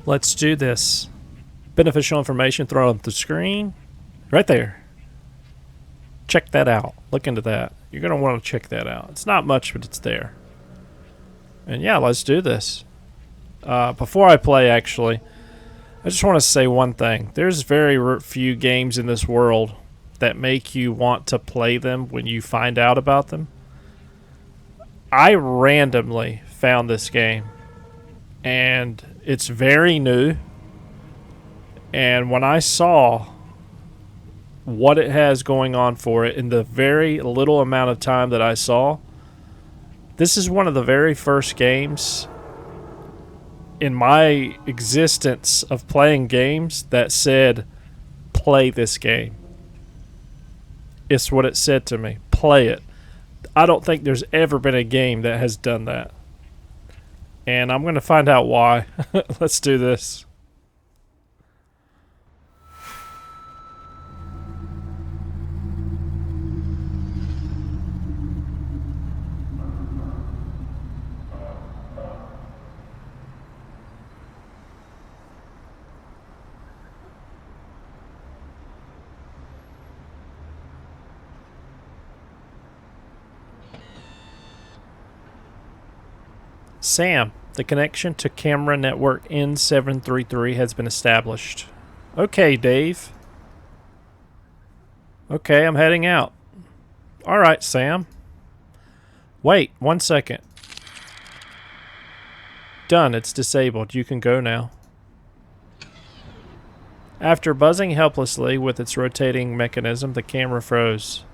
Let's do this. Beneficial information thrown up the screen. Right there. Check that out. Look into that. You're going to want to check that out. It's not much, but it's there. And yeah, let's do this. Before I play, actually, I just want to say one thing. There's very few games in this world that make you want to play them when you find out about them. I randomly found this game, and it's very new. And when I saw what it has going on for it in the very little amount of time that I saw, this is one of the very first games in my existence of playing games that said, play this game. It's what it said to me. Play it. I don't think there's ever been a game that has done that. And I'm going to find out why. Let's do this. Sam, the connection to camera network N733 has been established. Okay, Dave. Okay, I'm heading out. Alright, Sam. Wait, 1 second. Done, it's disabled. You can go now. After buzzing helplessly with its rotating mechanism, the camera froze.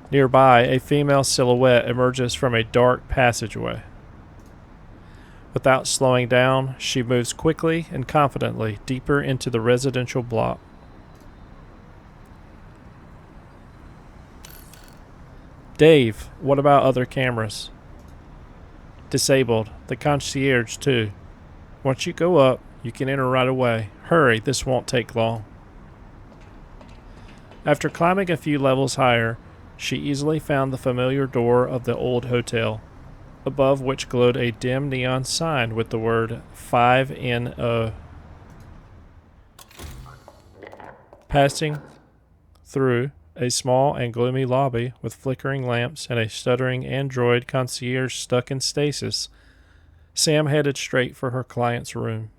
Nearby, a female silhouette emerges from a dark passageway. Without slowing down, she moves quickly and confidently deeper into the residential block. Dave, what about other cameras? Disabled. The concierge, too. Once you go up, you can enter right away. Hurry, this won't take long. After climbing a few levels higher, she easily found the familiar door of the old hotel, above which glowed a dim neon sign with the word 5NO. Passing through a small and gloomy lobby with flickering lamps and a stuttering android concierge stuck in stasis, Sam headed straight for her client's room.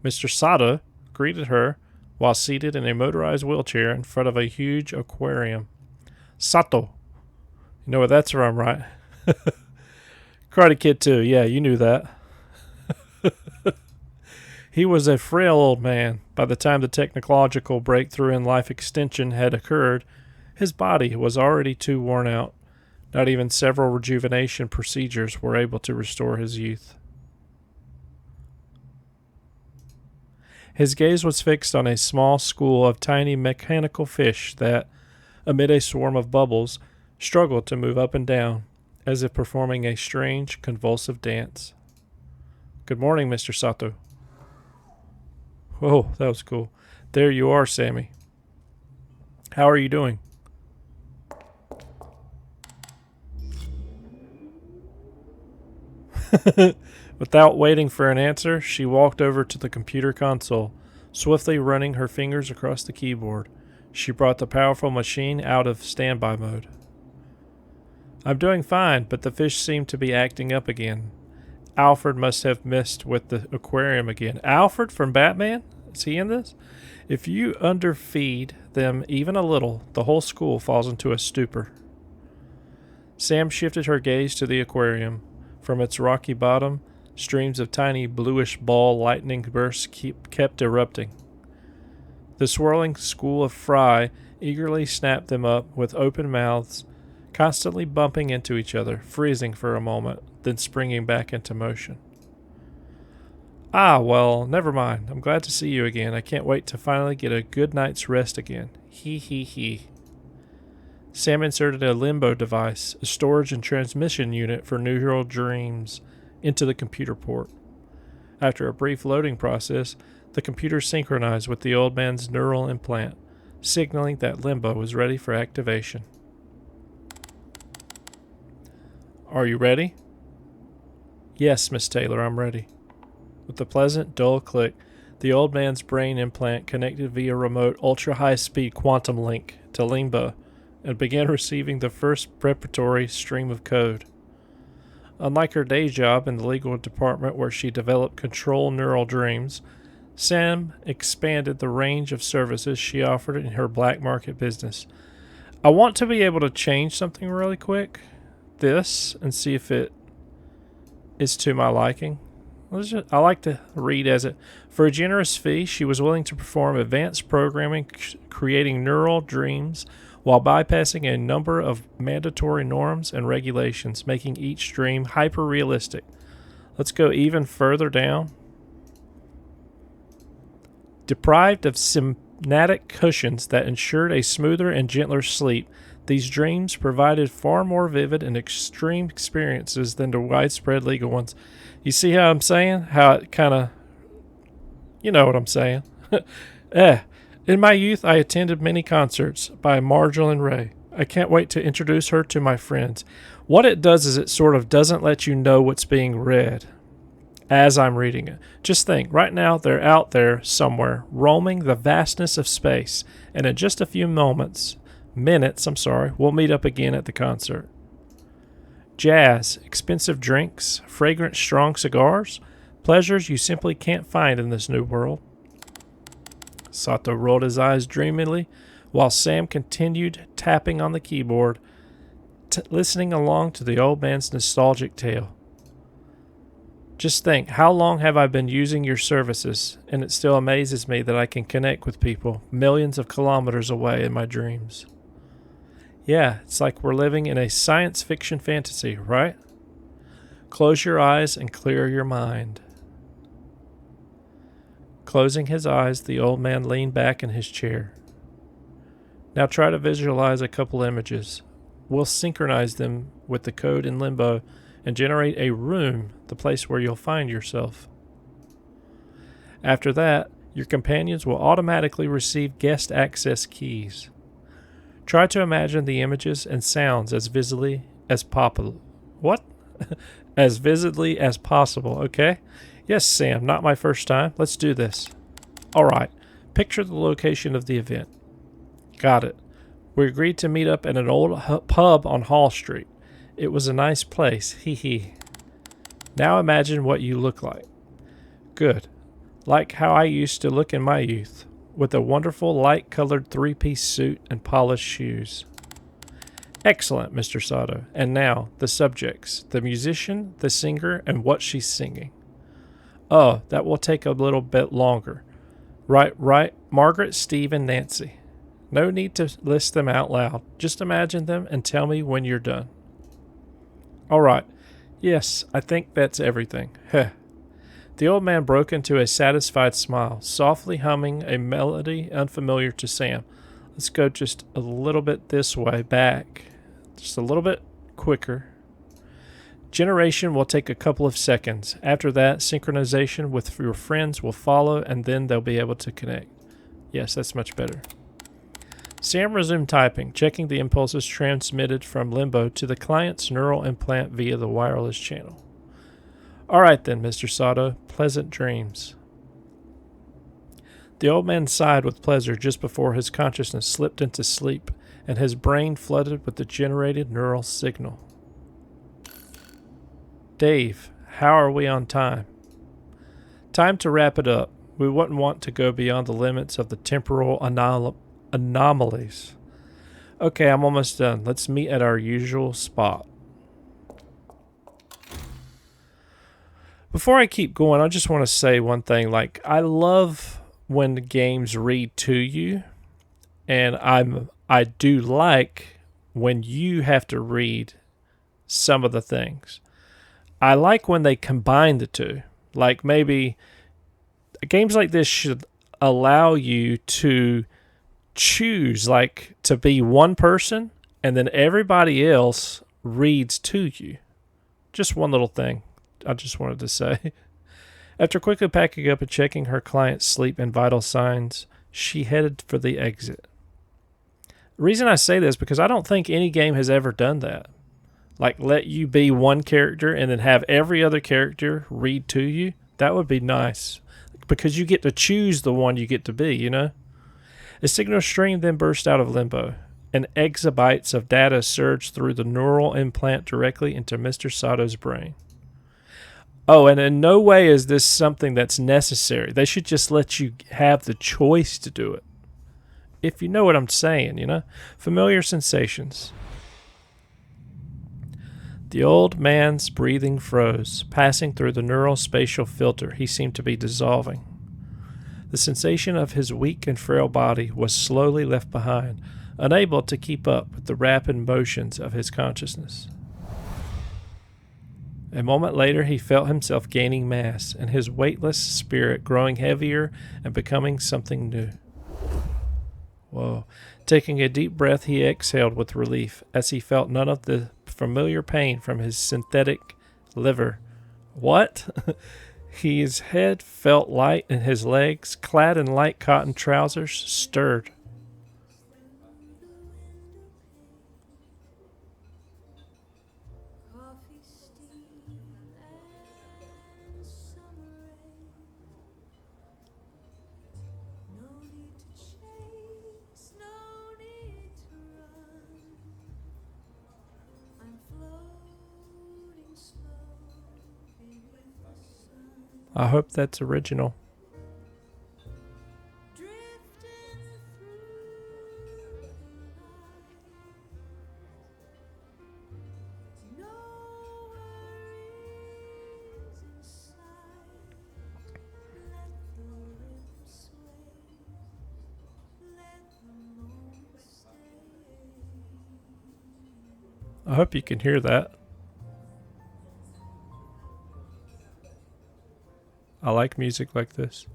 Mr. Sato greeted her while seated in a motorized wheelchair in front of a huge aquarium. Sato. You know where that's from, right? Karate Kid 2. Yeah, you knew that. He was a frail old man. By the time the technological breakthrough in life extension had occurred, his body was already too worn out. Not even several rejuvenation procedures were able to restore his youth. His gaze was fixed on a small school of tiny mechanical fish that, amid a swarm of bubbles, struggled to move up and down, as if performing a strange, convulsive dance. Good morning, Mr. Sato. Oh, that was cool. There you are, Sammy. How are you doing? Without waiting for an answer, she walked over to the computer console, swiftly running her fingers across the keyboard. She brought the powerful machine out of standby mode. I'm doing fine, but the fish seem to be acting up again. Alfred must have messed with the aquarium again. Alfred from Batman? Is he in this? If you underfeed them even a little, the whole school falls into a stupor. Sam shifted her gaze to the aquarium. From its rocky bottom, streams of tiny bluish ball lightning bursts kept erupting. The swirling school of fry eagerly snapped them up with open mouths, constantly bumping into each other, freezing for a moment, then springing back into motion. Ah, well, never mind. I'm glad to see you again. I can't wait to finally get a good night's rest again. He, he, he. Sam inserted a limbo device, a storage and transmission unit for neural dreams, into the computer port. After a brief loading process, the computer synchronized with the old man's neural implant, signaling that limbo was ready for activation. Are you ready? Yes, Miss Taylor, I'm ready. With a pleasant, dull click, the old man's brain implant connected via remote ultra-high-speed quantum link to Limbo and began receiving the first preparatory stream of code. Unlike her day job in the legal department where she developed control neural dreams, Sam expanded the range of services she offered in her black market business. I want to be able to change something really quick, this, and see if it is to my liking. I like to read as it. For a generous fee, she was willing to perform advanced programming, creating neural dreams while bypassing a number of mandatory norms and regulations, making each dream hyper-realistic. Let's go even further down. Deprived of synaptic cushions that ensured a smoother and gentler sleep, these dreams provided far more vivid and extreme experiences than the widespread legal ones. You see how I'm saying? How it kind of... You know what I'm saying. In my youth, I attended many concerts by Marshall and Ray. I can't wait to introduce her to my friends. What it does is it sort of doesn't let you know what's being read as I'm reading it. Just think, right now they're out there somewhere, roaming the vastness of space, and in just a few minutes, we'll meet up again at the concert. Jazz, expensive drinks, fragrant strong cigars, pleasures you simply can't find in this new world. Sato rolled his eyes dreamily while Sam continued tapping on the keyboard, listening along to the old man's nostalgic tale. Just think, how long have I been using your services, and it still amazes me that I can connect with people millions of kilometers away in my dreams. Yeah, it's like we're living in a science fiction fantasy, right? Close your eyes and clear your mind. Closing his eyes, the old man leaned back in his chair. Now try to visualize a couple images. We'll synchronize them with the code in Limbo and generate a room, the place where you'll find yourself. After that, your companions will automatically receive guest access keys. Try to imagine the images and sounds as visibly as possible. What? As visibly as possible, okay? Yes, Sam, not my first time. Let's do this. All right. Picture the location of the event. Got it. We agreed to meet up at an old pub on Hall Street. It was a nice place. Hee hee. Now imagine what you look like. Good. Like how I used to look in my youth, with a wonderful light-colored three-piece suit and polished shoes. Excellent, Mr. Sato. And now, the subjects. The musician, the singer, and what she's singing. Oh, that will take a little bit longer. Right. Margaret, Steve, and Nancy. No need to list them out loud. Just imagine them and tell me when you're done. All right. Yes, I think that's everything. Heh. The old man broke into a satisfied smile, softly humming a melody unfamiliar to Sam. Let's go just a little bit this way, back. Just a little bit quicker. Generation will take a couple of seconds. After that, synchronization with your friends will follow, and then they'll be able to connect. Yes, that's much better. Sam resumed typing, checking the impulses transmitted from Limbo to the client's neural implant via the wireless channel. All right then, Mr. Sato. Pleasant dreams. The old man sighed with pleasure just before his consciousness slipped into sleep, and his brain flooded with the generated neural signal. Dave, how are we on time? Time to wrap it up. We wouldn't want to go beyond the limits of the temporal anomalies. Okay, I'm almost done. Let's meet at our usual spot. Before I keep going, I just want to say one thing. Like, I love when the games read to you, and I do like when you have to read some of the things. I like when they combine the two. Like, maybe games like this should allow you to choose, like, to be one person, and then everybody else reads to you. Just one little thing I just wanted to say. After quickly packing up and checking her client's sleep and vital signs, she headed for the exit. The reason I say this is because I don't think any game has ever done that. Like, let you be one character and then have every other character read to you. That would be nice. Because you get to choose the one you get to be, you know? A signal stream then burst out of limbo, and exabytes of data surged through the neural implant directly into Mr. Sato's brain. Oh, and in no way is this something that's necessary. They should just let you have the choice to do it. If you know what I'm saying, you know? Familiar sensations. The old man's breathing froze, passing through the neural spatial filter. He seemed to be dissolving. The sensation of his weak and frail body was slowly left behind, unable to keep up with the rapid motions of his consciousness. A moment later, he felt himself gaining mass, and his weightless spirit growing heavier and becoming something new. Whoa. Taking a deep breath, he exhaled with relief as he felt none of the familiar pain from his synthetic liver. What? His head felt light, and his legs, clad in light cotton trousers, stirred. I hope that's original. I hope you can hear that. I like music like this.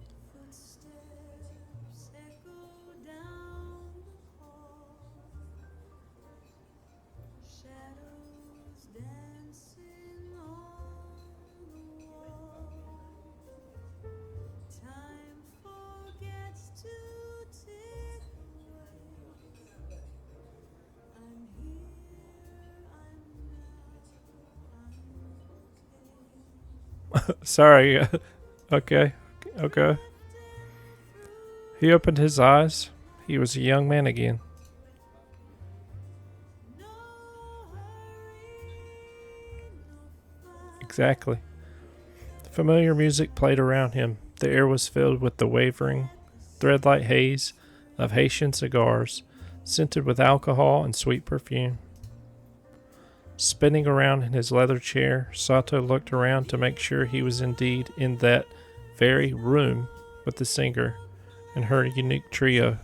Sorry. Okay. He opened his eyes. He was a young man again. Exactly. Familiar music played around him. The air was filled with the wavering, thread-like haze of Haitian cigars, scented with alcohol and sweet perfume. Spinning around in his leather chair, Sato looked around to make sure he was indeed in that very room with the singer and her unique trio.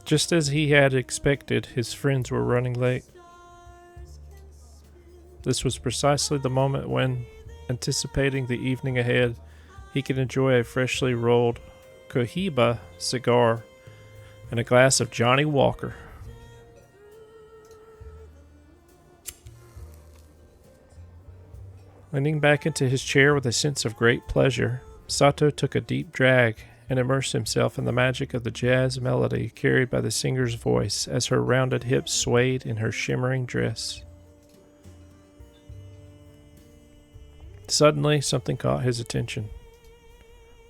Just as he had expected, his friends were running late. This was precisely the moment when, anticipating the evening ahead, he could enjoy a freshly rolled Cohiba cigar and a glass of Johnny Walker. Leaning back into his chair with a sense of great pleasure, Sato took a deep drag and immersed himself in the magic of the jazz melody carried by the singer's voice as her rounded hips swayed in her shimmering dress. Suddenly, something caught his attention.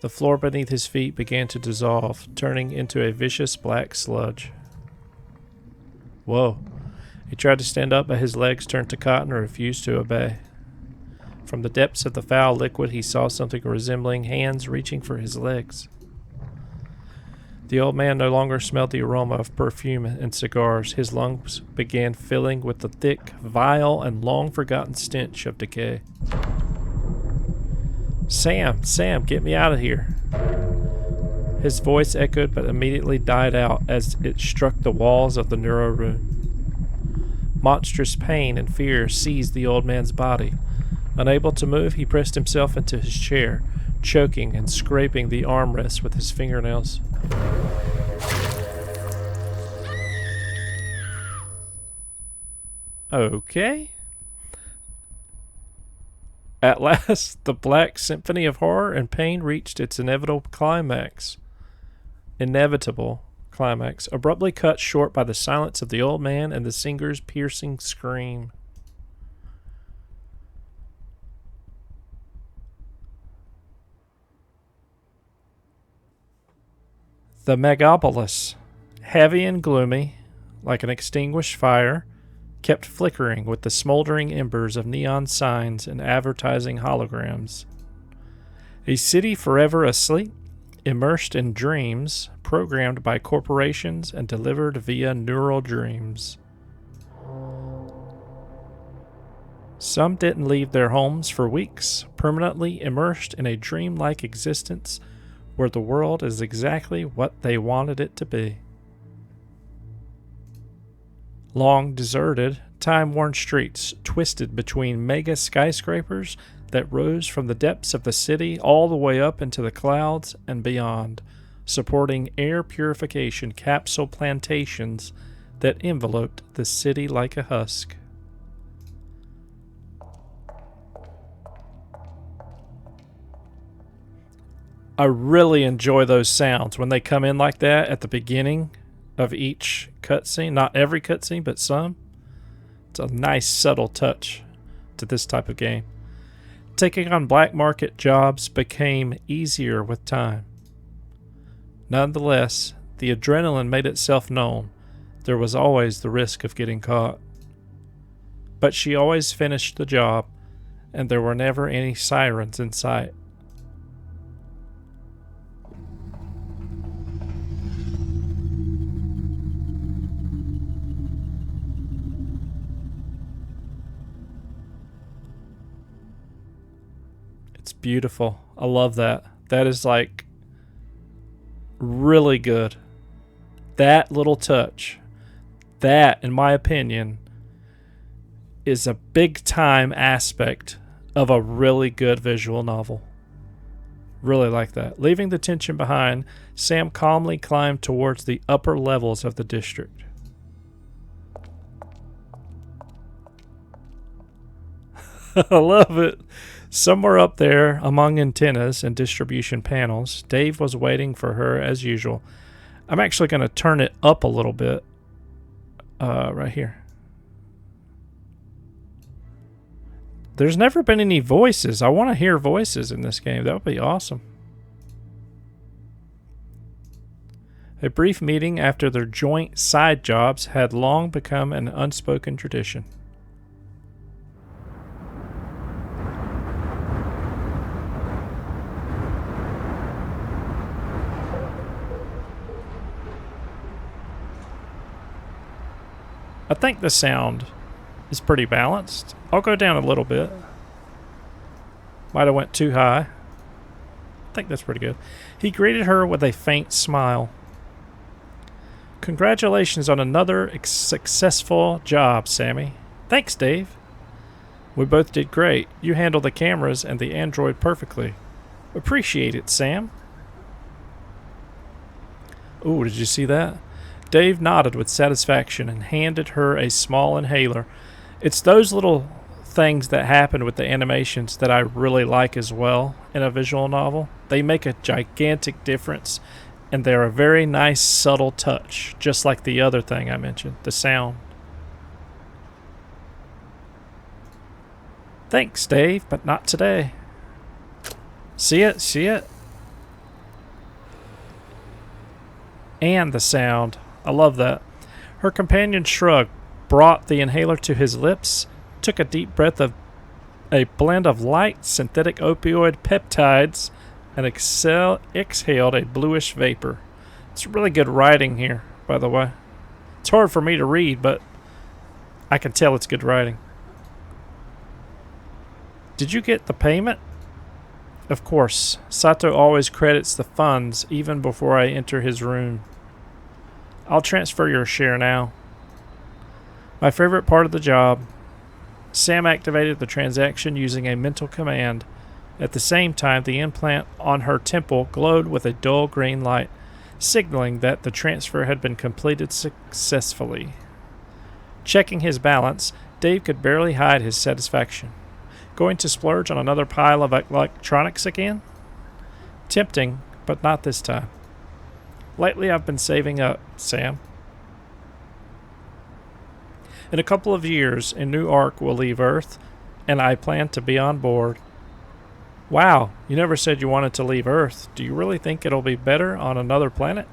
The floor beneath his feet began to dissolve, turning into a vicious black sludge. Whoa. He tried to stand up, but his legs turned to cotton and refused to obey. From the depths of the foul liquid, he saw something resembling hands reaching for his legs. The old man no longer smelled the aroma of perfume and cigars. His lungs began filling with the thick, vile, and long-forgotten stench of decay. Sam, get me out of here. His voice echoed but immediately died out as it struck the walls of the neuro room. Monstrous pain and fear seized the old man's body. Unable to move, he pressed himself into his chair, choking and scraping the armrest with his fingernails. Okay. At last, the black symphony of horror and pain reached its inevitable climax. inevitable climax, abruptly cut short by the silence of the old man and the singer's piercing scream. The megapolis, heavy and gloomy, like an extinguished fire, kept flickering with the smoldering embers of neon signs and advertising holograms. A city forever asleep, immersed in dreams, programmed by corporations and delivered via neural dreams. Some didn't leave their homes for weeks, permanently immersed in a dreamlike existence where the world is exactly what they wanted it to be. Long deserted, time-worn streets twisted between mega skyscrapers that rose from the depths of the city all the way up into the clouds and beyond, supporting air purification capsule plantations that enveloped the city like a husk. I really enjoy those sounds when they come in like that at the beginning of each cutscene. Not every cutscene, but some. It's a nice subtle touch to this type of game. Taking on black market jobs became easier with time. Nonetheless, the adrenaline made itself known. There was always the risk of getting caught. But she always finished the job, and there were never any sirens in sight. It's beautiful. I love that. That is like really good. That little touch, that, in my opinion, is a big time aspect of a really good visual novel. Really like that. Leaving the tension behind, Sam calmly climbed towards the upper levels of the district. I love it. Somewhere up there, among antennas and distribution panels, Dave was waiting for her as usual. I'm actually going to turn it up a little bit. Right here. There's never been any voices. I want to hear voices in this game. That would be awesome. A brief meeting after their joint side jobs had long become an unspoken tradition. I think the sound is pretty balanced. I'll go down a little bit. Might have went too high. I think that's pretty good. He greeted her with a faint smile. Congratulations on another successful job, Sammy. Thanks, Dave. We both did great. You handled the cameras and the android perfectly. Appreciate it, Sam. Ooh, did you see that? Dave nodded with satisfaction and handed her a small inhaler. It's those little things that happen with the animations that I really like as well in a visual novel. They make a gigantic difference, and they're a very nice, subtle touch, just like the other thing I mentioned, the sound. Thanks, Dave, but not today. See it? See it? And the sound. I love that. Her companion shrugged, brought the inhaler to his lips, took a deep breath of a blend of light synthetic opioid peptides, and exhaled a bluish vapor. It's really good writing here, by the way. It's hard for me to read, but I can tell it's good writing. Did you get the payment? Of course. Sato always credits the funds even before I enter his room. I'll transfer your share now. My favorite part of the job. Sam activated the transaction using a mental command. At the same time, the implant on her temple glowed with a dull green light, signaling that the transfer had been completed successfully. Checking his balance, Dave could barely hide his satisfaction. Going to splurge on another pile of electronics again? Tempting, but not this time. Lately, I've been saving up, Sam. In a couple of years, a new ark will leave Earth, and I plan to be on board. Wow, you never said you wanted to leave Earth. Do you really think it'll be better on another planet?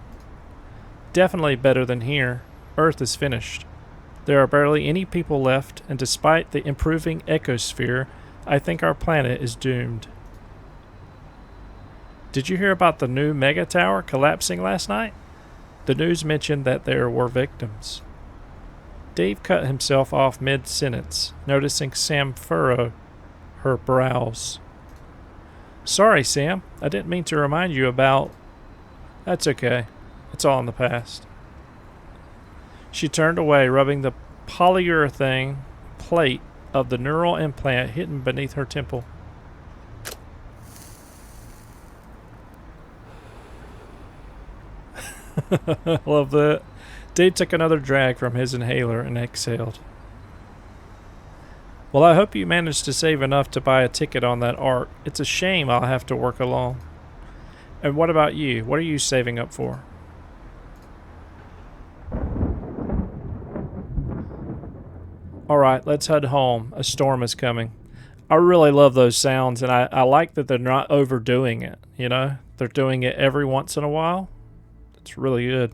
Definitely better than here. Earth is finished. There are barely any people left, and despite the improving ecosphere, I think our planet is doomed. Did you hear about the new mega tower collapsing last night? The news mentioned that there were victims. Dave cut himself off mid-sentence, noticing Sam furrow her brows. Sorry, Sam. I didn't mean to remind you about... That's okay. It's all in the past. She turned away, rubbing the polyurethane plate of the neural implant hidden beneath her temple. Love that. Dave took another drag from his inhaler and exhaled. Well, I hope you managed to save enough to buy a ticket on that ark. It's a shame I'll have to work alone. And what about you? What are you saving up for? Alright, let's head home. A storm is coming. I really love those sounds, and I like that they're not overdoing it, you know? They're doing it every once in a while. It's really good.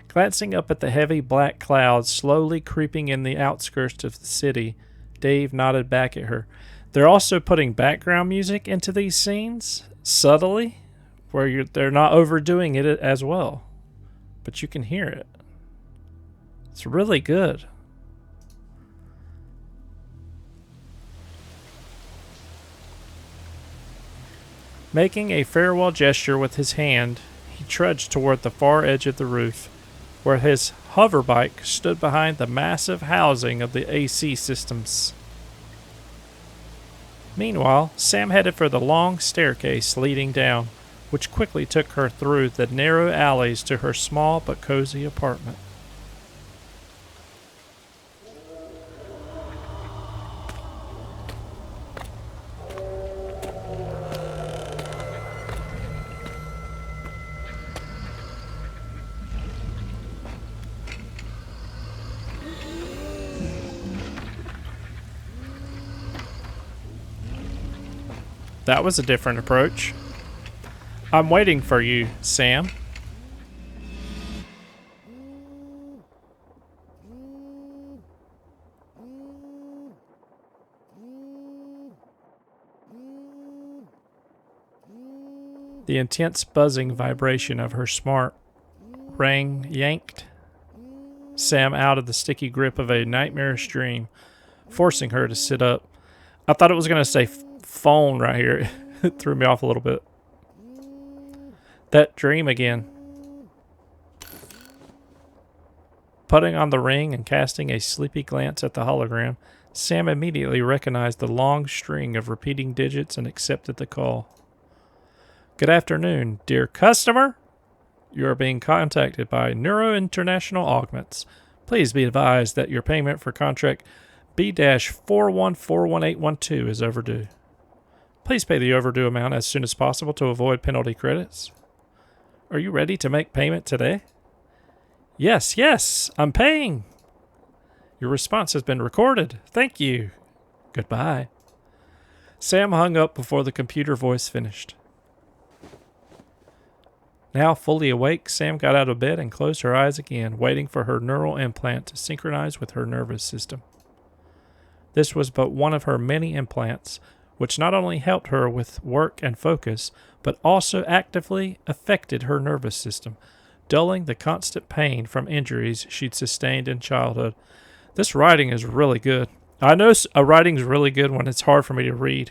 Glancing up at the heavy black clouds slowly creeping in the outskirts of the city, Dave nodded back at her. They're also putting background music into these scenes, subtly, where they're not overdoing it as well. But you can hear it. It's really good. Making a farewell gesture with his hand, he trudged toward the far edge of the roof, where his hoverbike stood behind the massive housing of the AC systems. Meanwhile, Sam headed for the long staircase leading down, which quickly took her through the narrow alleys to her small but cozy apartment. That was a different approach. I'm waiting for you, Sam. The intense buzzing vibration of her smart ring yanked Sam out of the sticky grip of a nightmarish dream, forcing her to sit up. I thought it was going to say phone right here. It threw me off a little bit. That dream again. Putting on the ring and casting a sleepy glance at the hologram, Sam immediately recognized the long string of repeating digits and accepted the call. Good afternoon, dear customer. You are being contacted by Neuro International Augments. Please be advised that your payment for contract B-4141812 is overdue. Please pay the overdue amount as soon as possible to avoid penalty credits. Are you ready to make payment today? Yes, I'm paying. Your response has been recorded. Thank you. Goodbye. Sam hung up before the computer voice finished. Now fully awake, Sam got out of bed and closed her eyes again, waiting for her neural implant to synchronize with her nervous system. This was but one of her many implants, which not only helped her with work and focus, but also actively affected her nervous system, dulling the constant pain from injuries she'd sustained in childhood. This writing is really good. I know a writing's really good when it's hard for me to read.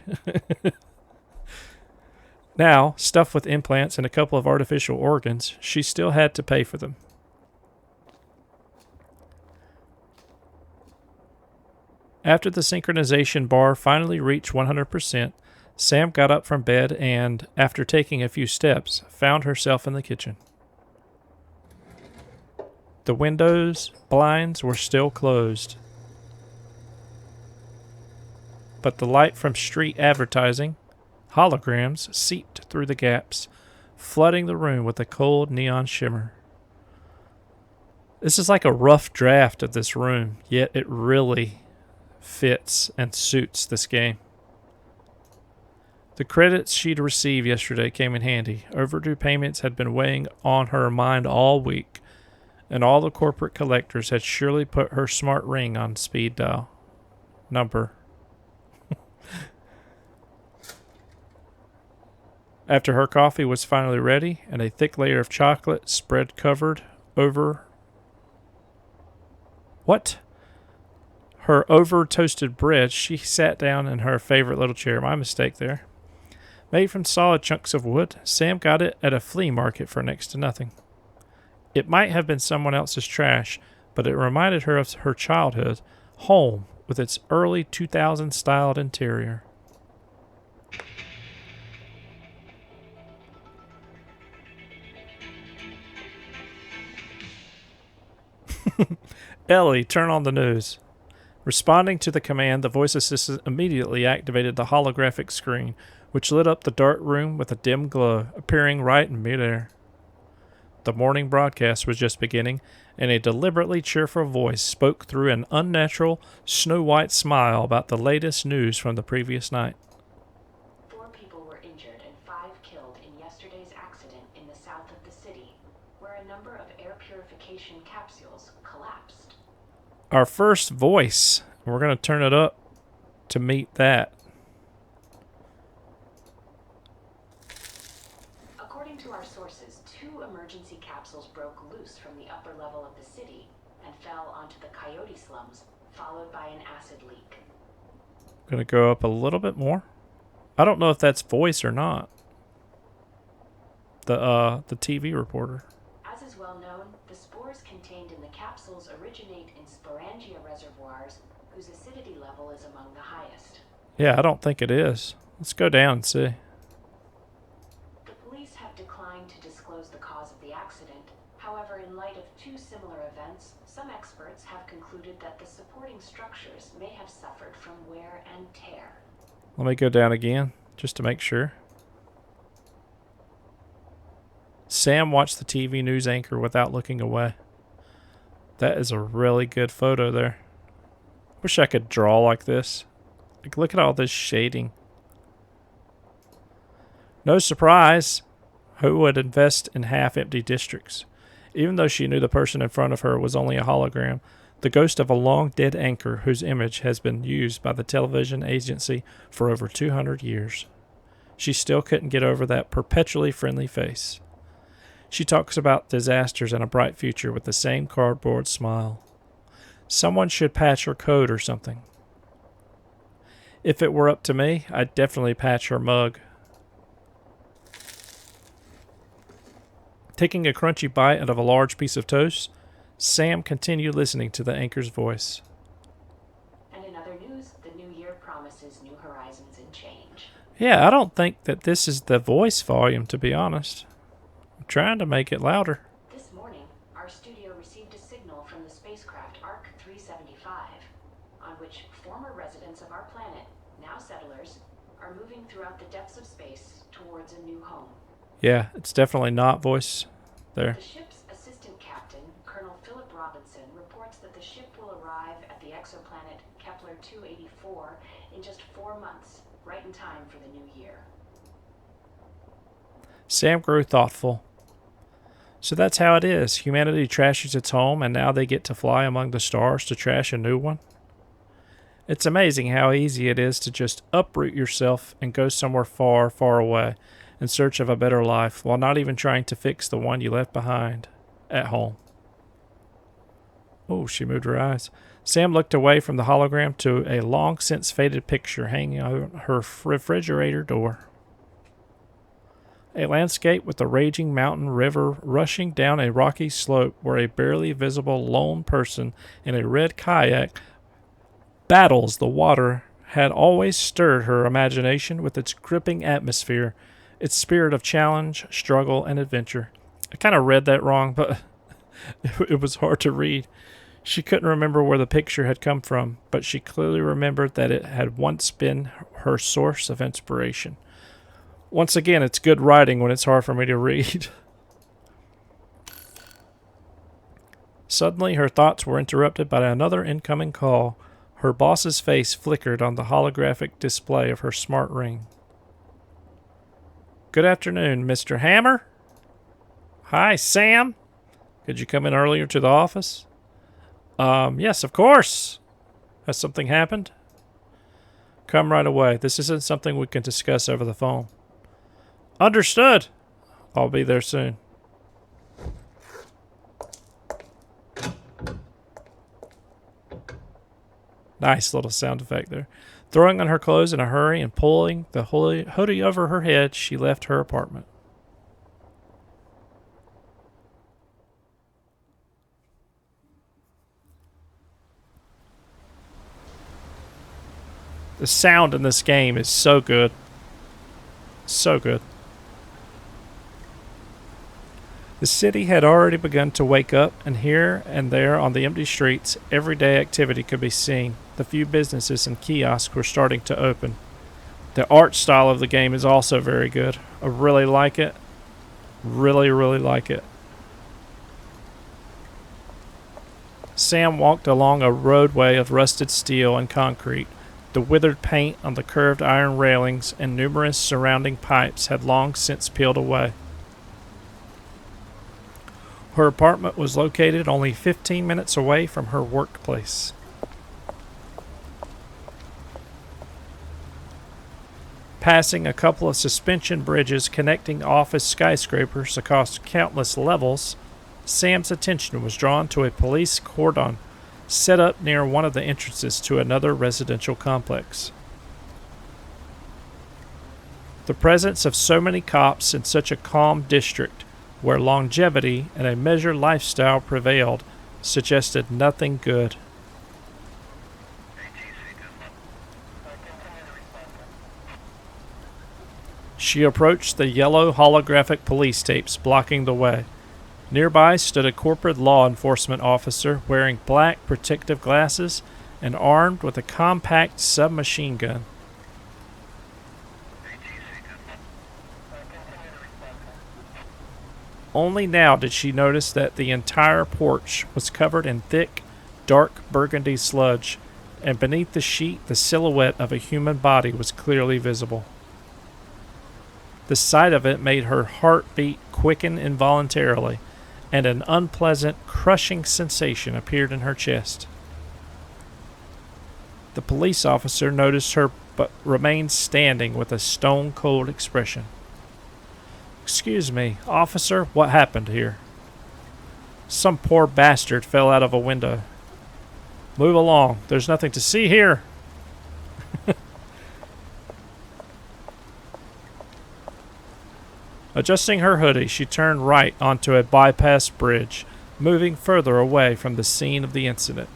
Now, stuffed with implants and a couple of artificial organs, she still had to pay for them. After the synchronization bar finally reached 100%, Sam got up from bed and, after taking a few steps, found herself in the kitchen. The windows, blinds were still closed, but the light from street advertising, holograms, seeped through the gaps, flooding the room with a cold neon shimmer. This is like a rough draft of this room, yet it really fits and suits this game. The credits she'd received yesterday came in handy. Overdue payments had been weighing on her mind all week, and all the corporate collectors had surely put her smart ring on speed dial. Number. After her coffee was finally ready and a thick layer of chocolate spread covered over her over-toasted bread, she sat down in her favorite little chair. My mistake there. Made from solid chunks of wood, Sam got it at a flea market for next to nothing. It might have been someone else's trash, but it reminded her of her childhood home with its early 2000s styled interior. Ellie, turn on the news. Responding to the command, the voice assistant immediately activated the holographic screen, which lit up the dark room with a dim glow, appearing right in midair. The morning broadcast was just beginning, and a deliberately cheerful voice spoke through an unnatural, snow-white smile about the latest news from the previous night. 4 people were injured and 5 killed in yesterday's accident in the south of the city, where a number of air purification capsules collapsed. Our first voice. We're going to turn it up to meet that. According to our sources, 2 emergency capsules broke loose from the upper level of the city and fell onto the coyote slums, followed by an acid leak. Going to go up a little bit more. I don't know if that's voice or not. The TV reporter. As is well known, the spores contained in the capsules originate in sporangia reservoirs, whose acidity level is among the highest. Yeah, I don't think it is. Let's go down and see. The police have declined to disclose the cause of the accident. However, in light of 2 similar events, some experts have concluded that the supporting structures may have suffered from wear and tear. Let me go down again, just to make sure. Sam watched the TV news anchor without looking away. That is a really good photo there. Wish I could draw like this. Like, look at all this shading. No surprise, who would invest in half-empty districts? Even though she knew the person in front of her was only a hologram, the ghost of a long-dead anchor whose image has been used by the television agency for over 200 years. She still couldn't get over that perpetually friendly face. She talks about disasters and a bright future with the same cardboard smile. Someone should patch her code or something. If it were up to me, I'd definitely patch her mug. Taking a crunchy bite out of a large piece of toast, Sam continued listening to the anchor's voice. And in other news, the new year promises new horizons and change. Yeah, I don't think that this is the voice volume, to be honest. I'm trying to make it louder. This morning, our studio received a signal from the spacecraft ARC 375, on which former residents of our planet, now settlers, are moving throughout the depths of space towards a new home. Yeah, it's definitely not voice there. The ship's assistant captain, Colonel Philip Robinson, reports that the ship will arrive at the exoplanet Kepler 284 in just 4 months, right in time for the new year. Sam grew thoughtful. So that's how it is. Humanity trashes its home, and now they get to fly among the stars to trash a new one. It's amazing how easy it is to just uproot yourself and go somewhere far, far away in search of a better life, while not even trying to fix the one you left behind at home. Oh, she moved her eyes. Sam looked away from the hologram to a long-since faded picture hanging on her refrigerator door. A landscape with a raging mountain river rushing down a rocky slope where a barely visible lone person in a red kayak battles the water had always stirred her imagination with its gripping atmosphere, its spirit of challenge, struggle, and adventure. I kind of read that wrong, but it was hard to read. She couldn't remember where the picture had come from, but she clearly remembered that it had once been her source of inspiration. Once again, it's good writing when it's hard for me to read. Suddenly, her thoughts were interrupted by another incoming call. Her boss's face flickered on the holographic display of her smart ring. Good afternoon, Mr. Hammer. Hi, Sam. Could you come in earlier to the office? Yes, of course. Has something happened? Come right away. This isn't something we can discuss over the phone. Understood. I'll be there soon. Nice little sound effect there. Throwing on her clothes in a hurry and pulling the hoodie over her head, she left her apartment. The sound in this game is so good. So good. The city had already begun to wake up, and here and there on the empty streets, everyday activity could be seen. The few businesses and kiosks were starting to open. The art style of the game is also very good. I really like it. Really, really like it. Sam walked along a roadway of rusted steel and concrete. The withered paint on the curved iron railings and numerous surrounding pipes had long since peeled away. Her apartment was located only 15 minutes away from her workplace. Passing a couple of suspension bridges connecting office skyscrapers across countless levels, Sam's attention was drawn to a police cordon set up near one of the entrances to another residential complex. The presence of so many cops in such a calm district, where longevity and a measured lifestyle prevailed, suggested nothing good. She approached the yellow holographic police tapes blocking the way. Nearby stood a corporate law enforcement officer wearing black protective glasses and armed with a compact submachine gun. Only now did she notice that the entire porch was covered in thick, dark burgundy sludge, and beneath the sheet the silhouette of a human body was clearly visible. The sight of it made her heartbeat quicken involuntarily, and an unpleasant, crushing sensation appeared in her chest. The police officer noticed her but remained standing with a stone-cold expression. "Excuse me, officer, what happened here?" "Some poor bastard fell out of a window." "Move along. There's nothing to see here." Adjusting her hoodie, she turned right onto a bypass bridge, moving further away from the scene of the incident.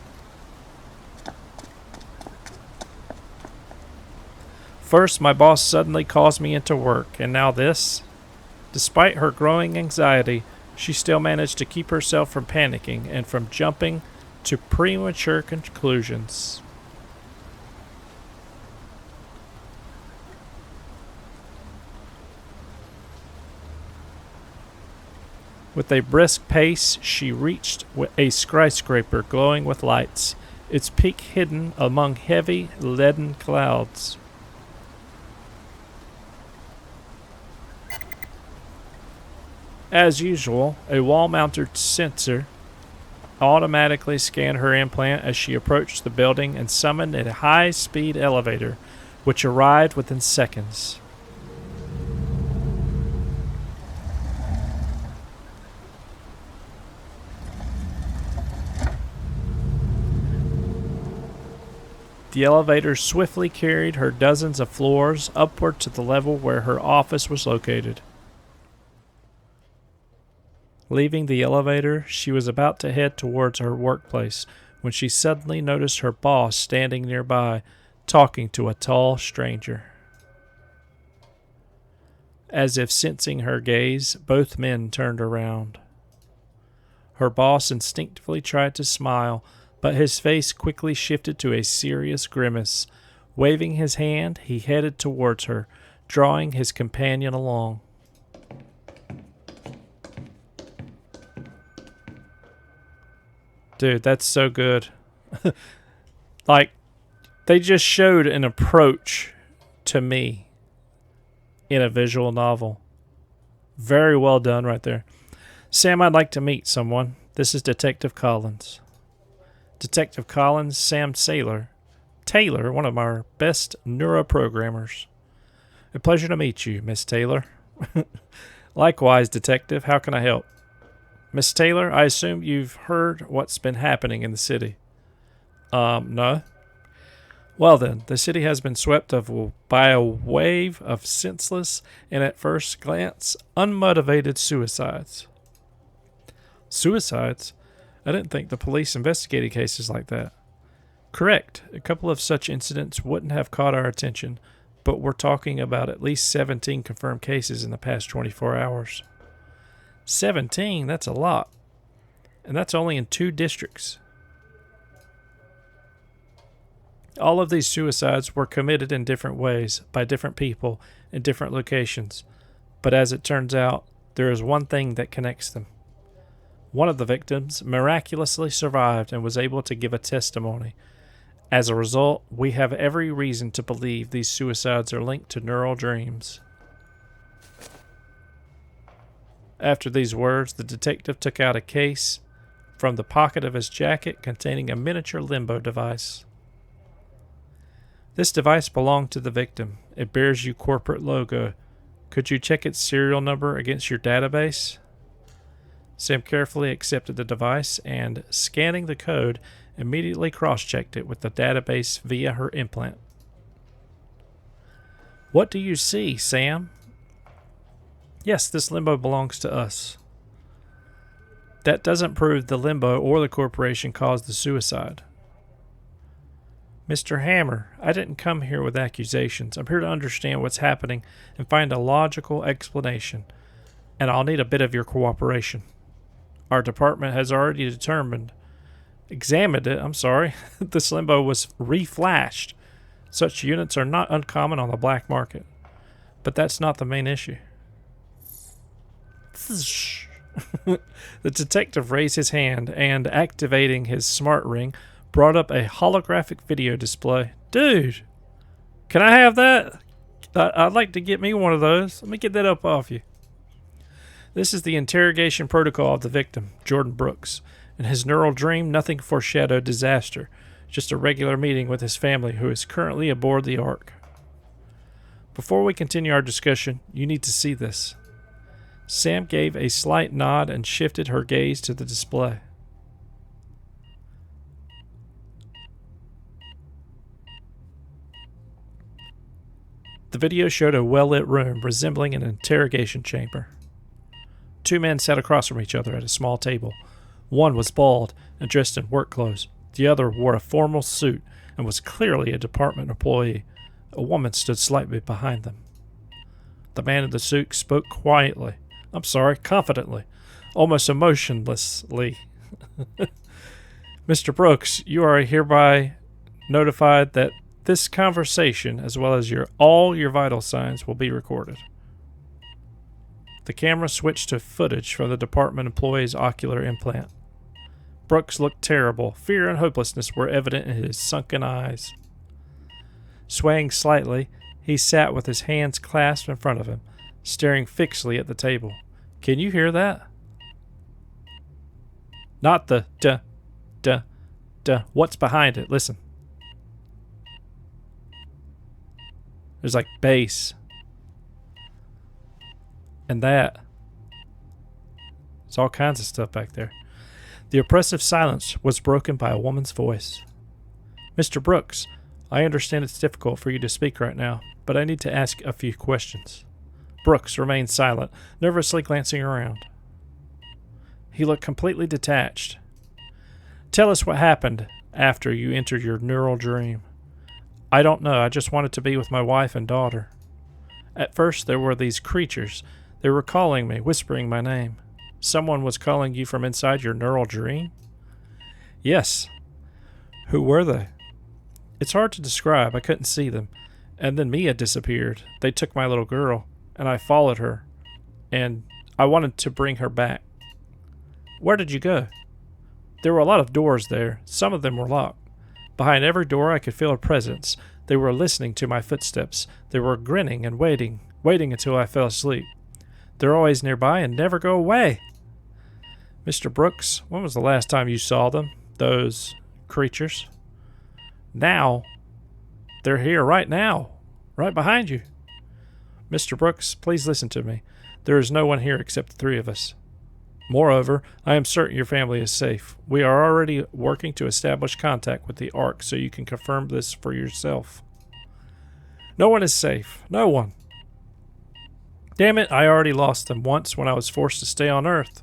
First, my boss suddenly calls me into work, and now this? Despite her growing anxiety, she still managed to keep herself from panicking and from jumping to premature conclusions. With a brisk pace, she reached a skyscraper glowing with lights, its peak hidden among heavy, leaden clouds. As usual, a wall-mounted sensor automatically scanned her implant as she approached the building and summoned a high-speed elevator, which arrived within seconds. The elevator swiftly carried her dozens of floors upward to the level where her office was located. Leaving the elevator, she was about to head towards her workplace when she suddenly noticed her boss standing nearby, talking to a tall stranger. As if sensing her gaze, both men turned around. Her boss instinctively tried to smile, but his face quickly shifted to a serious grimace. Waving his hand, he headed towards her, drawing his companion along. Dude, that's so good. Like, they just showed an approach to me in a visual novel. Very well done right there. Sam, I'd like to meet someone. This is Detective Collins. Detective Collins, Sam Taylor, one of our best neuroprogrammers. A pleasure to meet you, Miss Taylor. Likewise, Detective, how can I help? Miss Taylor, I assume you've heard what's been happening in the city. No. Well then, the city has been swept by a wave of senseless and at first glance unmotivated suicides. Suicides? I didn't think the police investigated cases like that. Correct. A couple of such incidents wouldn't have caught our attention, but we're talking about at least 17 confirmed cases in the past 24 hours. 17? That's a lot. And that's only in 2 districts. All of these suicides were committed in different ways by different people in different locations. But as it turns out, there is one thing that connects them. One of the victims miraculously survived and was able to give a testimony. As a result, we have every reason to believe these suicides are linked to neural dreams. After these words, the detective took out a case from the pocket of his jacket containing a miniature limbo device. This device belonged to the victim. It bears your corporate logo. Could you check its serial number against your database? Sam carefully accepted the device and, scanning the code, immediately cross-checked it with the database via her implant. What do you see, Sam? Yes, this limbo belongs to us. That doesn't prove the limbo or the corporation caused the suicide. Mr. Hammer, I didn't come here with accusations. I'm here to understand what's happening and find a logical explanation, and I'll need a bit of your cooperation. Our department has already examined it. This limbo was reflashed. Such units are not uncommon on the black market. But that's not the main issue. The detective raised his hand and, activating his smart ring, brought up a holographic video display. Dude, can I have that? I'd like to get me one of those. Let me get that up off you. This is the interrogation protocol of the victim, Jordan Brooks. In his neural dream, nothing foreshadowed disaster, just a regular meeting with his family who is currently aboard the Ark. Before we continue our discussion, you need to see this. Sam gave a slight nod and shifted her gaze to the display. The video showed a well-lit room resembling an interrogation chamber. 2 men sat across from each other at a small table. One was bald and dressed in work clothes. The other wore a formal suit and was clearly a department employee. A woman stood slightly behind them. The man in the suit spoke confidently, almost emotionlessly. Mr. Brooks, you are hereby notified that this conversation, as well as all your vital signs, will be recorded. The camera switched to footage from the department employee's ocular implant. Brooks looked terrible. Fear and hopelessness were evident in his sunken eyes. Swaying slightly, he sat with his hands clasped in front of him, staring fixedly at the table. Can you hear that? Not the duh, duh, duh. What's behind it? Listen. There's like bass. And that. There's all kinds of stuff back there. The oppressive silence was broken by a woman's voice. Mr. Brooks, I understand it's difficult for you to speak right now, but I need to ask a few questions. Brooks remained silent, nervously glancing around. He looked completely detached. Tell us what happened after you entered your neural dream. I don't know. I just wanted to be with my wife and daughter. At first, there were these creatures. They were calling me, whispering my name. Someone was calling you from inside your neural dream? Yes. Who were they? It's hard to describe. I couldn't see them. And then Mia disappeared. They took my little girl, and I followed her, and I wanted to bring her back. Where did you go? There were a lot of doors there. Some of them were locked. Behind every door I could feel a presence. They were listening to my footsteps. They were grinning and waiting until I fell asleep. They're always nearby and never go away. Mr. Brooks, when was the last time you saw them? Those creatures? Now. They're here right now. Right behind you. Mr. Brooks, please listen to me. There is no one here except the three of us. Moreover, I am certain your family is safe. We are already working to establish contact with the Ark so you can confirm this for yourself. No one is safe. No one. Damn it, I already lost them once when I was forced to stay on Earth.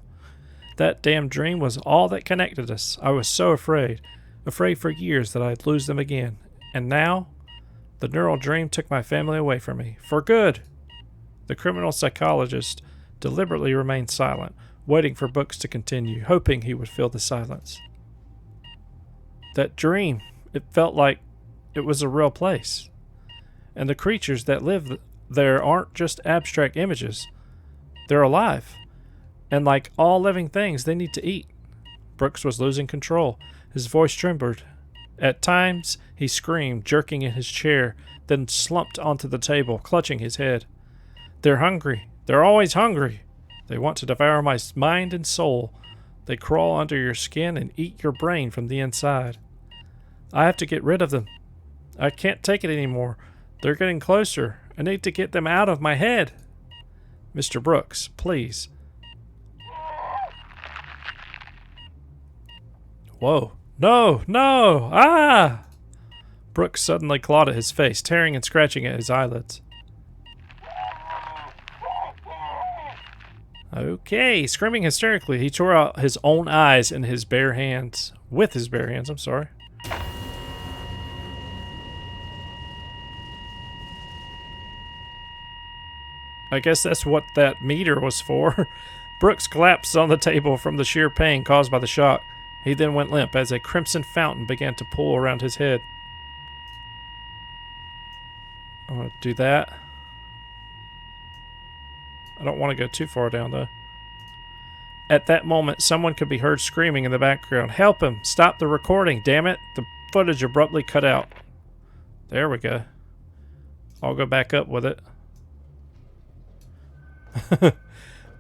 That damn dream was all that connected us. I was so afraid for years that I'd lose them again. And now, the neural dream took my family away from me. For good. The criminal psychologist deliberately remained silent, waiting for Brooks to continue, hoping he would fill the silence. That dream, it felt like it was a real place. And the creatures that live there aren't just abstract images. They're alive. And like all living things, they need to eat. Brooks was losing control. His voice trembled. At times, he screamed, jerking in his chair, then slumped onto the table, clutching his head. They're hungry. They're always hungry. They want to devour my mind and soul. They crawl under your skin and eat your brain from the inside. I have to get rid of them. I can't take it anymore. They're getting closer. I need to get them out of my head. Mr. Brooks, please. Whoa. No! No! Ah! Brooks suddenly clawed at his face, tearing and scratching at his eyelids. Okay, screaming hysterically, he tore out his own eyes in his bare hands. With his bare hands, I'm sorry. I guess that's what that meter was for. Brooks collapsed on the table from the sheer pain caused by the shock. He then went limp as a crimson fountain began to pool around his head. I want to do that. I don't want to go too far down, though. At that moment, someone could be heard screaming in the background. Help him! Stop the recording, damn it! The footage abruptly cut out. There we go. I'll go back up with it.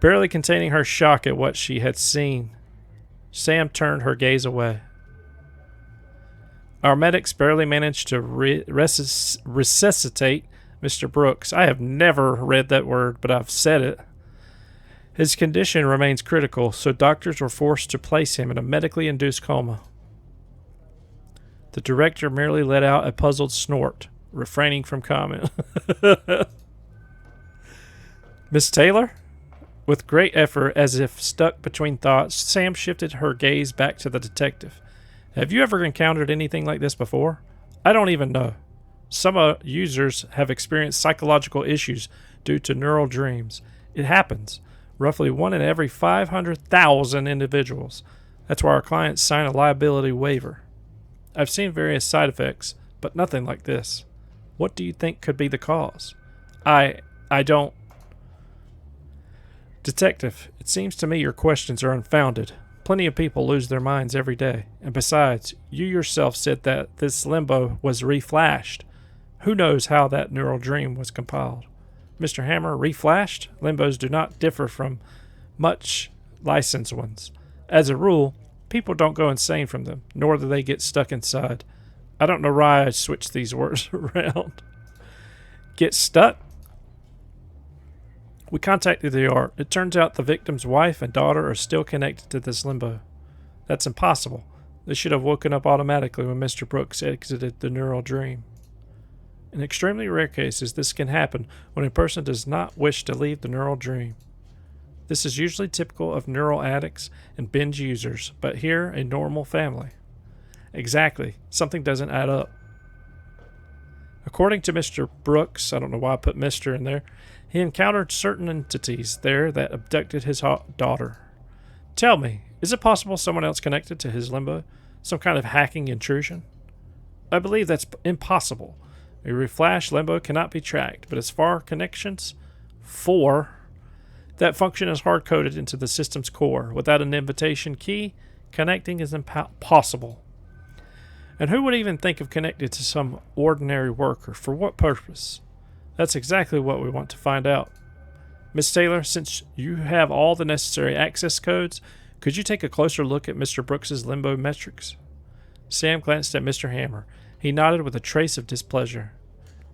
Barely containing her shock at what she had seen, Sam turned her gaze away. Our medics barely managed to resuscitate Mr. Brooks. I have never read that word, but I've said it. His condition remains critical, so doctors were forced to place him in a medically induced coma. The director merely let out a puzzled snort, refraining from comment. Miss Taylor? With great effort, as if stuck between thoughts, Sam shifted her gaze back to the detective. Have you ever encountered anything like this before? I don't even know. Some users have experienced psychological issues due to neural dreams. It happens. Roughly 1 in every 500,000 individuals. That's why our clients sign a liability waiver. I've seen various side effects, but nothing like this. What do you think could be the cause? I don't... Detective, it seems to me your questions are unfounded. Plenty of people lose their minds every day. And besides, you yourself said that this limbo was reflashed. Who knows how that neural dream was compiled? Mr. Hammer, reflashed? Limbos do not differ from much licensed ones. As a rule, people don't go insane from them, nor do they get stuck inside. I don't know why I switched these words around. Get stuck? We contacted the Ark. It turns out the victim's wife and daughter are still connected to this limbo. That's impossible. They should have woken up automatically when Mr. Brooks exited the neural dream. In extremely rare cases, this can happen when a person does not wish to leave the neural dream. This is usually typical of neural addicts and binge users, but here, a normal family. Exactly. Something doesn't add up. According to Mr. Brooks, I don't know why I put Mr. in there, he encountered certain entities there that abducted his daughter. Tell me, is it possible someone else connected to his limbo? Some kind of hacking intrusion? I believe that's impossible. A reflash limbo cannot be tracked, but as far connections, 4. That function is hard-coded into the system's core. Without an invitation key, connecting is impossible. And who would even think of connecting to some ordinary worker? For what purpose? That's exactly what we want to find out. Miss Taylor, since you have all the necessary access codes, could you take a closer look at Mr. Brooks's limbo metrics? Sam glanced at Mr. Hammer. He nodded with a trace of displeasure.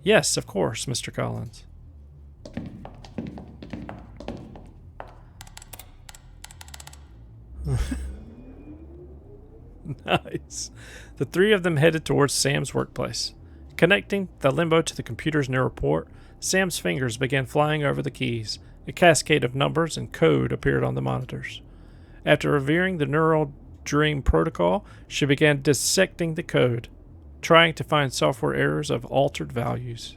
Yes, of course, Mr. Collins. Nice. The three of them headed towards Sam's workplace. Connecting the limbo to the computer's neuroport, Sam's fingers began flying over the keys. A cascade of numbers and code appeared on the monitors. After reviewing the neural dream protocol, she began dissecting the code, trying to find software errors of altered values.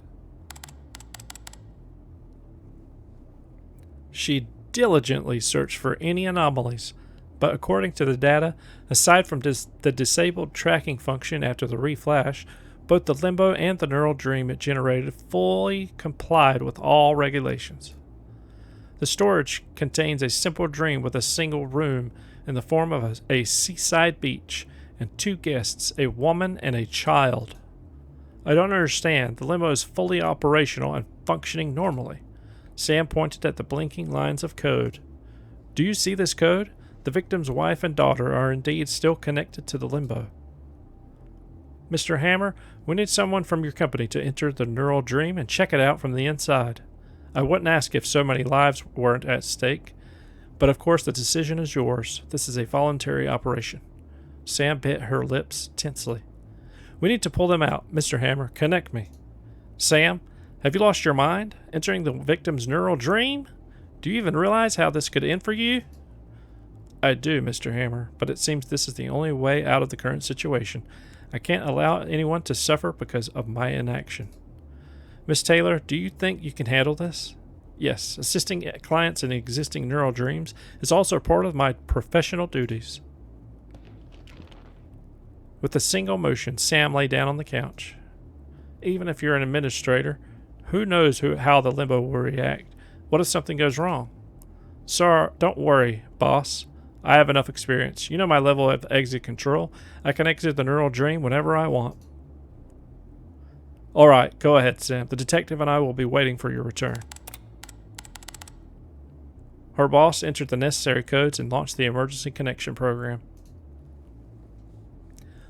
She diligently searched for any anomalies, but according to the data, aside from the disabled tracking function after the reflash, both the limbo and the neural dream it generated fully complied with all regulations. The storage contains a simple dream with a single room in the form of a seaside beach and 2 guests, a woman and a child. I don't understand. The limbo is fully operational and functioning normally. Sam pointed at the blinking lines of code. Do you see this code? The victim's wife and daughter are indeed still connected to the limbo. Mr. Hammer, we need someone from your company to enter the neural dream and check it out from the inside. I wouldn't ask if so many lives weren't at stake, but of course the decision is yours. This is a voluntary operation. Sam bit her lips tensely. We need to pull them out. Mr. Hammer, connect me. Sam, have you lost your mind? Entering the victim's neural dream? Do you even realize how this could end for you? I do, Mr. Hammer, but it seems this is the only way out of the current situation. I can't allow anyone to suffer because of my inaction. Miss Taylor, do you think you can handle this? Yes, assisting clients in existing neural dreams is also part of my professional duties. With a single motion, Sam lay down on the couch. Even if you're an administrator, who knows how the limbo will react? What if something goes wrong? Sir, don't worry, boss. I have enough experience. You know my level of exit control. I can exit the neural dream whenever I want. All right, go ahead, Sam. The detective and I will be waiting for your return. Her boss entered the necessary codes and launched the emergency connection program.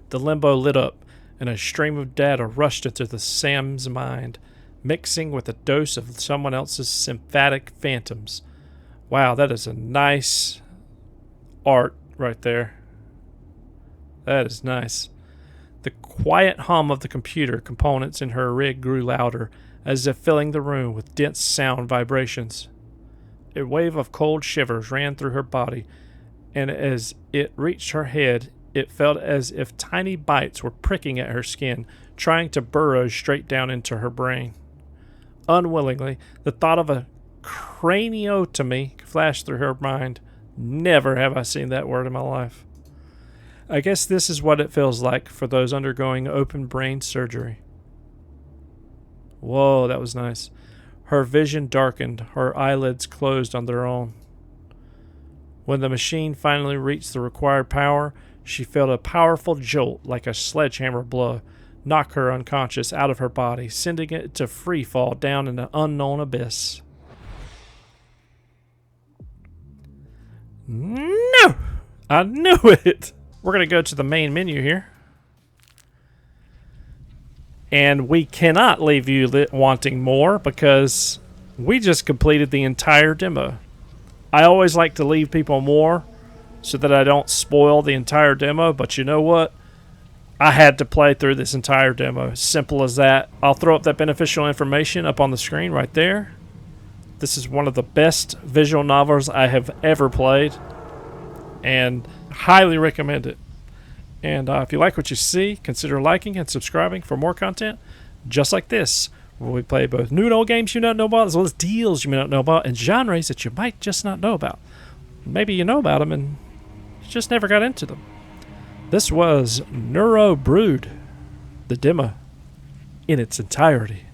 The limbo lit up, and a stream of data rushed into Sam's mind, mixing with a dose of someone else's sympathetic phantoms. Wow, that is a nice art right there. That is nice. The quiet hum of the computer components in her rig grew louder, as if filling the room with dense sound vibrations. A wave of cold shivers ran through her body, and as it reached her head, it felt as if tiny bites were pricking at her skin, trying to burrow straight down into her brain. Unwillingly, the thought of a craniotomy flashed through her mind. Never have I seen that word in my life. I guess this is what it feels like for those undergoing open brain surgery. Whoa, that was nice. Her vision darkened, her eyelids closed on their own. When the machine finally reached the required power, she felt a powerful jolt like a sledgehammer blow knock her unconscious out of her body, sending it to free fall down in an unknown abyss. No! I knew it! We're going to go to the main menu here. And we cannot leave you wanting more because we just completed the entire demo. I always like to leave people more so that I don't spoil the entire demo, but you know what? I had to play through this entire demo. Simple as that. I'll throw up that beneficial information up on the screen right there. This is one of the best visual novels I have ever played, and highly recommend it. And if you like what you see, consider liking and subscribing for more content just like this, where we play both new and old games you don't know about, as well as deals you may not know about, and genres that you might just not know about. Maybe you know about them and you just never got into them. This was NEUROBROOD, the demo. in its entirety.